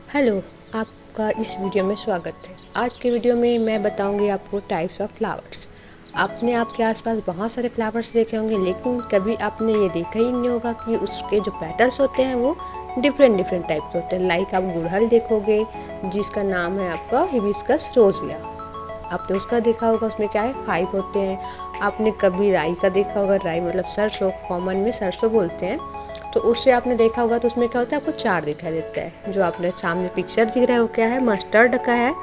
Hello, आपका इस video में स्वागत है। आज के वीडियो में मैं बताऊंगी आपको टाइप्स ऑफ फ्लावर्स। आपने आपके आसपास बहुत सारे फ्लावर्स देखे होंगे, लेकिन कभी आपने ये देखा ही नहीं होगा कि उसके जो पेटल्स होते हैं वो डिफरेंट डिफरेंट टाइप्स होते हैं। लाइक आप गुड़हल देखोगे जिसका नाम है आपका हिबिस्कस रोजिया। आपने उसका देखा होगा, उसमें क्या है 5 होते हैं। आपने कभी राई का देखा होगा, राई मतलब सरसों, कॉमन में सरसों बोलते हैं। तो उससे आपने देखा होगा तो उसमें क्या होता है, आपको 4 दिखाई देता है। जो आपने सामने पिक्चर दिख रहा है वो क्या है, मस्टर्ड का है,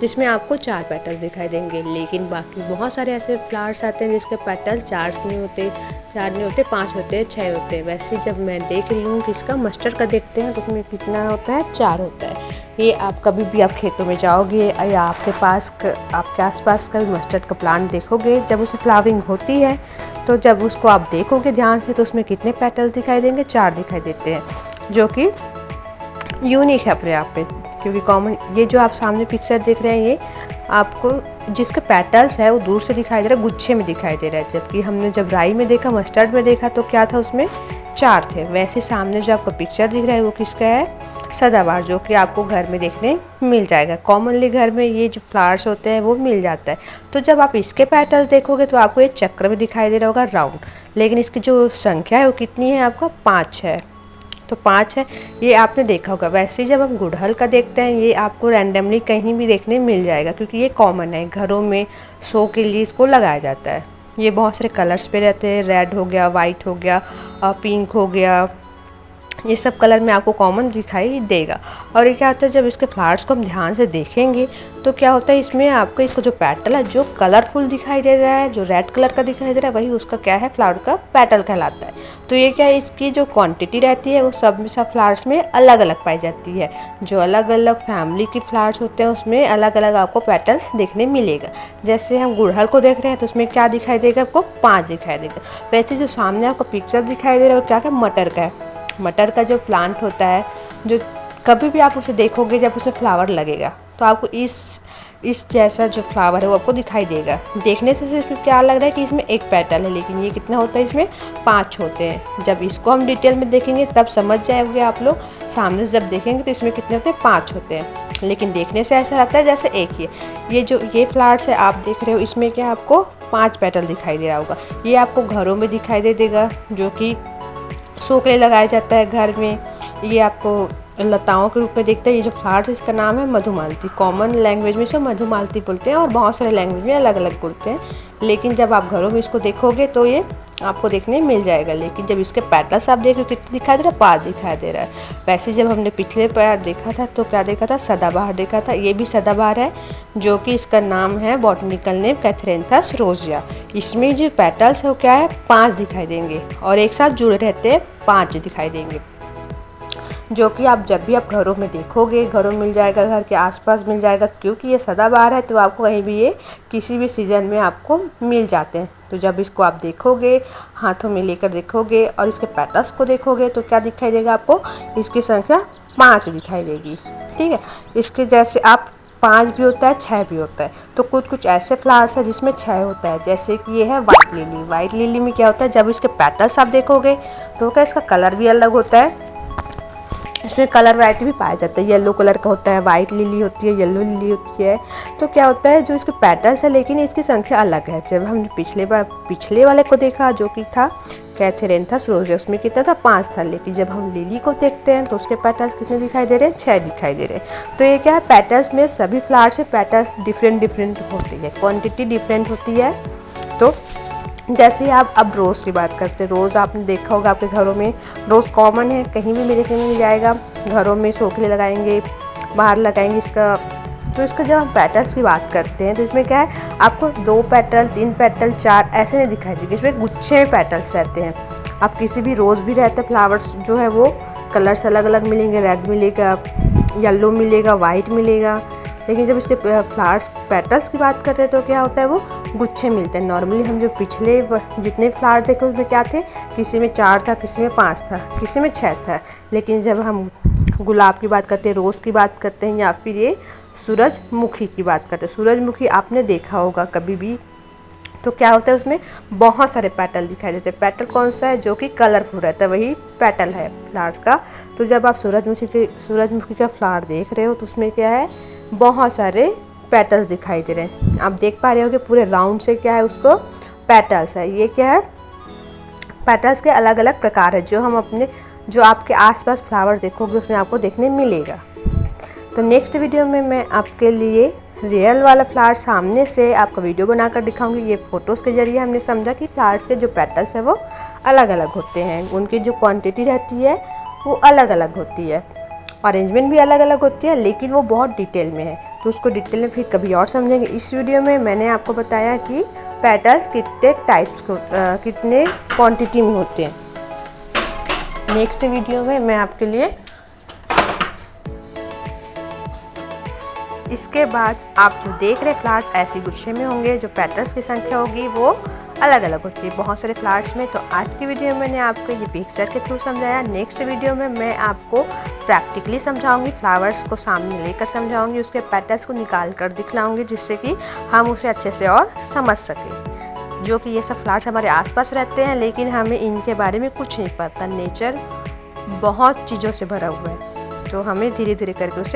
जिसमें आपको 4 पेटल्स दिखाई देंगे। लेकिन बाकी बहुत सारे ऐसे फ्लावर्स आते हैं जिसके पेटल्स 4 नहीं होते, 4 नहीं होते, 5 होते हैं, 6 होते हैं। वैसे जब मैं देख रही हूँ कि इसका मस्टर्ड का देखते हैं तो उसमें कितना होता है, 4 होता है। ये आप कभी भी आप खेतों में जाओगे या आपके आसपास कभी मस्टर्ड का प्लांट देखोगे, जब उसे फ्लावरिंग होती है तो जब उसको आप देखोगे ध्यान से तो उसमें कितने पेटल्स दिखाई देंगे, 4 दिखाई देते हैं, जो कि यूनिक है अपने आप में। क्योंकि कॉमन ये जो आप सामने पिक्चर देख रहे हैं, ये आपको जिसके पेटल्स है वो दूर से दिखाई दे रहा है, गुच्छे में दिखाई दे रहा है। जबकि हमने जब राई में देखा, मस्टर्ड में देखा तो क्या था, उसमें 4 थे। वैसे सामने जो आपका पिक्चर दिख रहा है वो किसका है, सदाबहार, जो कि आपको घर में देखने मिल जाएगा। कॉमनली घर में ये जो फ्लावर्स होते हैं वो मिल जाता है। तो जब आप इसके पेटल्स देखोगे तो आपको ये चक्र में दिखाई दे रहा होगा, राउंड। लेकिन इसकी जो संख्या है वो कितनी है, आपका 5 है। तो 5 है, ये आपने देखा होगा। वैसे ही जब हम गुड़हल का देखते हैं, ये आपको रैंडमली कहीं भी देखने मिल जाएगा, क्योंकि ये कॉमन है, घरों में शो के लिए इसको लगाया जाता है। ये बहुत सारे कलर्स पे रहते हैं, रेड हो गया, वाइट हो गया, पिंक हो गया, ये सब कलर में आपको कॉमन दिखाई देगा। और ये क्या होता है, जब इसके फ्लावर्स को हम ध्यान से देखेंगे तो क्या होता है, इसमें आपको इसका जो पेटल है जो कलरफुल दिखाई दे रहा है, जो रेड कलर का दिखाई दे रहा है, वही उसका क्या है, फ्लावर का पेटल कहलाता है। तो ये क्या है, इसकी जो क्वांटिटी रहती है वो सब फ्लावर्स में अलग अलग पाई जाती है। जो अलग अलग फैमिली की फ्लावर्स होते हैं उसमें अलग अलग आपको पेटल्स देखने मिलेगा। जैसे हम गुड़हल को देख रहे हैं तो उसमें क्या दिखाई देगा, आपको 5 दिखाई देगा। वैसे जो सामने आपको पिक्चर दिखाई दे रहा है वो क्या है, मटर का है। मटर का जो प्लांट होता है, जो कभी भी आप उसे देखोगे जब उसे फ्लावर लगेगा तो आपको इस जैसा जो फ्लावर है वो आपको दिखाई देगा। देखने से सिर्फ क्या लग रहा है कि इसमें एक पेटल है, लेकिन ये कितना होता है, इसमें 5 होते हैं। जब इसको हम डिटेल में देखेंगे तब समझ जाएंगे आप लोग। सामने से जब देखेंगे तो इसमें कितने होते हैं, 5 होते हैं, लेकिन देखने से ऐसा लगता है जैसे एक ही है। ये जो ये फ्लावर्स है आप देख रहे हो, इसमें क्या आपको 5 पेटल दिखाई दे रहा होगा। ये आपको घरों में दिखाई दे देगा, जो कि शो के लिए लगाया जाता है घर में। ये आपको लताओं के रूप में देखते हैं। ये जो फ्लावर्स इसका नाम है मधुमालती। कॉमन लैंग्वेज में इसे मधुमालती बोलते हैं और बहुत सारे लैंग्वेज में अलग अलग बोलते हैं। लेकिन जब आप घरों में इसको देखोगे तो ये आपको देखने मिल जाएगा। लेकिन जब इसके पेटल्स आप देख रहे हो कितने दिखाई दे रहा है, 5 दिखाई दे रहा है। वैसे जब हमने पिछले बार देखा था तो क्या देखा था, सदाबहार देखा था। ये भी सदाबहार है, जो कि इसका नाम है बॉटनिकल नेम कैथरेंथस रोजिया। इसमें जो पेटल्स है वो क्या है, 5 दिखाई देंगे और एक साथ जुड़े रहते हैं, 5 दिखाई देंगे। जो कि आप जब भी आप घरों में देखोगे, घरों में मिल जाएगा, घर के आसपास मिल जाएगा। क्योंकि ये सदाबहार है तो आपको कहीं भी ये किसी भी सीज़न में आपको मिल जाते हैं। तो जब इसको आप देखोगे, हाथों में लेकर देखोगे और इसके पेटल्स को देखोगे तो क्या दिखाई देगा आपको, इसकी संख्या 5 दिखाई देगी। ठीक है, इसके जैसे आप 5 भी होता है, 6 भी होता है। तो कुछ कुछ ऐसे फ्लावर्स है जिसमें 6 होता है, जैसे कि ये है वाइट लिली। वाइट लिली में क्या होता है, जब इसके पेटल्स आप देखोगे तो क्या इसका कलर भी अलग होता है। इसमें कलर वैरायटी भी पाया जाता है, येलो कलर का होता है, वाइट लिली होती है, येलो लिली होती है। तो क्या होता है, जो इसके पेटल्स है लेकिन इसकी संख्या अलग है। जब हमने पिछले वाले को देखा जो कि था कैथरेंथस रोजिया, उसमें कितना था, 5 था। लेकिन जब हम लिली को देखते हैं तो उसके पेटल्स कितने दिखाई दे रहे हैं, 6 दिखाई दे रहे हैं। तो ये क्या है, पेटल्स में सभी फ्लावर्स से पेटल्स डिफरेंट डिफरेंट होती है, क्वान्टिटी डिफरेंट होती है। तो जैसे आप अब रोज़ की बात करते हैं, रोज़ आपने देखा होगा आपके घरों में, रोज़ कॉमन है, कहीं भी देखने मिल जाएगा। घरों में शो के लिए लगाएंगे, बाहर लगाएंगे इसका। तो इसका जब हम पेटल्स की बात करते हैं तो इसमें क्या है, आपको 2 पेटल, 3 पेटल, 4 ऐसे नहीं दिखाई देंगे, इसमें गुच्छे में पेटल्स रहते हैं। आप किसी भी रोज़ भी रहते हैं, फ्लावर्स जो है वो कलर्स अलग अलग मिलेंगे, रेड मिलेगा, येलो मिलेगा, वाइट मिलेगा। लेकिन जब इसके फ्लावर्स पेटल्स की बात करते हैं तो क्या होता है, वो गुच्छे मिलते हैं। नॉर्मली हम जो पिछले जितने फ्लावर देखे उसमें क्या थे, किसी में 4 था, किसी में 5 था, किसी में 6 था। लेकिन जब हम गुलाब की बात करते हैं, रोज़ की बात करते हैं, या फिर ये सूरजमुखी की बात करते हैं, सूरजमुखी आपने देखा होगा कभी भी तो क्या होता है उसमें बहुत सारे पेटल दिखाई देते हैं। पेटल कौन सा है? जो कि कलरफुल रहता है, वही पेटल है फ्लावर का। तो जब आप सूरजमुखी का फ्लावर देख रहे हो तो उसमें क्या है, बहुत सारे पेटल्स दिखाई दे रहे हैं। आप देख पा रहे हो कि पूरे राउंड से क्या है, उसको पेटल्स है। ये क्या है, पेटल्स के अलग अलग प्रकार है जो आपके आसपास फ्लावर देखोगे उसमें आपको देखने मिलेगा। तो नेक्स्ट वीडियो में मैं आपके लिए रियल वाला फ्लावर सामने से आपका वीडियो बनाकर दिखाऊंगी। ये फ़ोटोज़ के ज़रिए हमने समझा कि फ्लावर्स के जो पेटल्स हैं वो अलग अलग होते हैं, उनकी जो क्वांटिटी रहती है वो अलग अलग होती है, अरेंजमेंट भी अलग अलग होती है, लेकिन वो बहुत डिटेल में है। तो उसको डिटेल में फिर कभी और समझेंगे। इस वीडियो में मैंने आपको बताया कि पेटल्स कितने क्वांटिटी में होते हैं। नेक्स्ट वीडियो में मैं आपके लिए इसके बाद आप जो देख रहे फ्लावर्स ऐसे गुच्छे में होंगे, जो पेटल्स की संख्या होगी वो अलग अलग होती है बहुत सारे फ्लावर्स में। तो आज की वीडियो में मैंने आपको ये पिक्चर के थ्रू समझाया। नेक्स्ट वीडियो में मैं आपको प्रैक्टिकली समझाऊंगी, फ्लावर्स को सामने लेकर समझाऊंगी, उसके पेटल्स को निकाल कर दिखलाऊंगी, जिससे कि हम उसे अच्छे से और समझ सकें। जो कि ये सब फ्लावर्स हमारे आसपास रहते हैं, लेकिन हमें इनके बारे में कुछ नहीं पता। नेचर बहुत चीज़ों से भरा हुआ है, तो हमें धीरे धीरे करके उसे